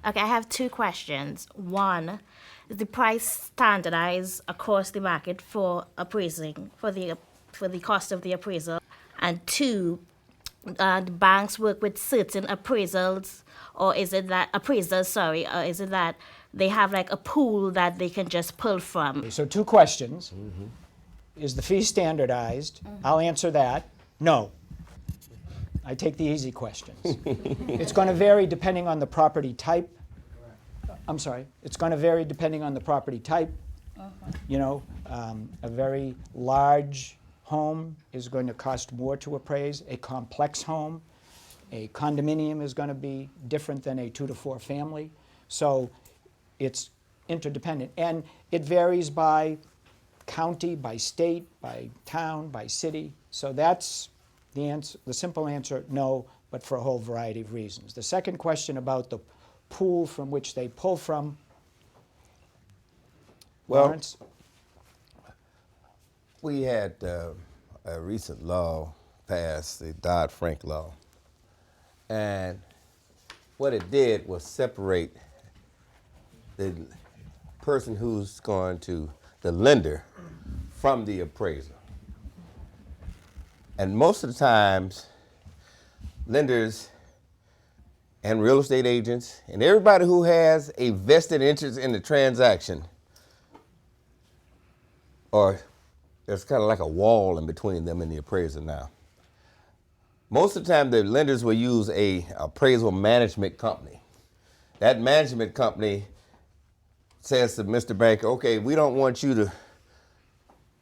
Okay, I have two questions. One, is the price standardized across the market for appraising, for the cost of the appraisal? And two, the banks work with certain appraisals, or is it that appraisers, sorry, or is it that they have like a pool that they can just pull from? So two questions. Is the fee standardized? I'll answer that. No. I take the easy questions. It's going to vary depending on the property type. I'm sorry. It's going to vary depending on the property type. You know, a very large home is going to cost more to appraise. A complex home, a condominium is going to be different than a 2 to 4 family. So it's interdependent. And it varies by county, by state, by town, by city. So that's the answer. The simple answer, no, but for a whole variety of reasons. The second question about the pool from which they pull from, Lawrence? We had a recent law passed, the Dodd-Frank law, and what it did was separate the person who's going to, the lender, from the appraiser. And most of the times, lenders and real estate agents and everybody who has a vested interest in the transaction, or there's kind of like a wall in between them and the appraiser now. Most of the time, the lenders will use a appraisal management company. That management company says to Mr. Banker, okay, we don't want you to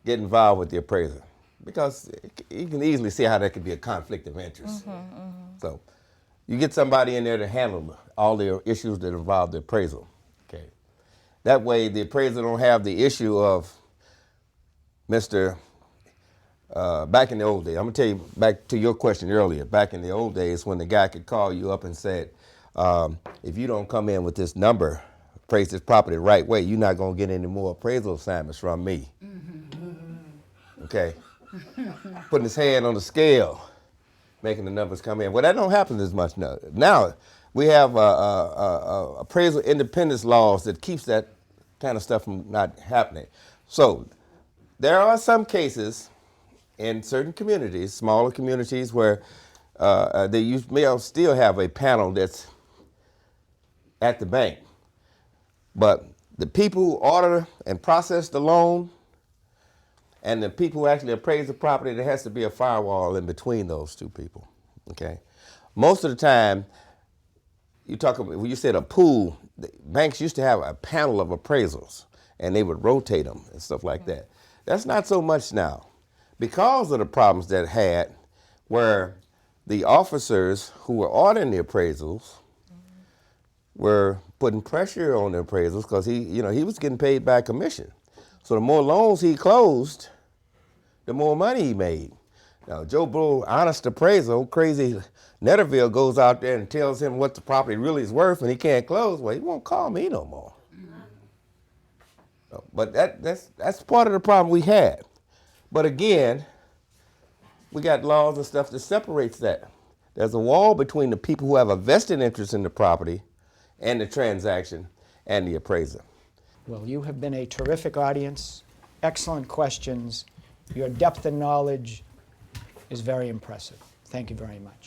get involved with the appraiser, because you can easily see how that could be a conflict of interest. So you get somebody in there to handle all the issues that involve the appraisal. Okay. That way the appraiser don't have the issue of Mr. Back in the old days, I'm gonna tell you back to your question earlier, back in the old days when the guy could call you up and said, if you don't come in with this number, appraise this property the right way, you're not gonna get any more appraisal assignments from me. Okay, putting his hand on the scale, making the numbers come in. Well, that don't happen as much now. Now we have appraisal independence laws that keeps that kind of stuff from not happening. So there are some cases in certain communities, smaller communities, where they may still have a panel that's at the bank. But the people who order and process the loan and the people who actually appraise the property, there has to be a firewall in between those two people, okay? Most of the time, you talk about, when you said a pool, banks used to have a panel of appraisals and they would rotate them and stuff like that. That's not so much now because of the problems that had where the officers who were ordering the appraisals were putting pressure on the appraisals because he was getting paid by commission. So the more loans he closed, the more money he made. Now, Joe Blow, honest appraisal, crazy Netterville goes out there and tells him what the property really is worth and he can't close, well, he won't call me no more. But that's part of the problem we had. But again, we got laws and stuff that separates that. There's a wall between the people who have a vested interest in the property and the transaction and the appraiser. Well, you have been a terrific audience, excellent questions. Your depth of knowledge is very impressive. Thank you very much.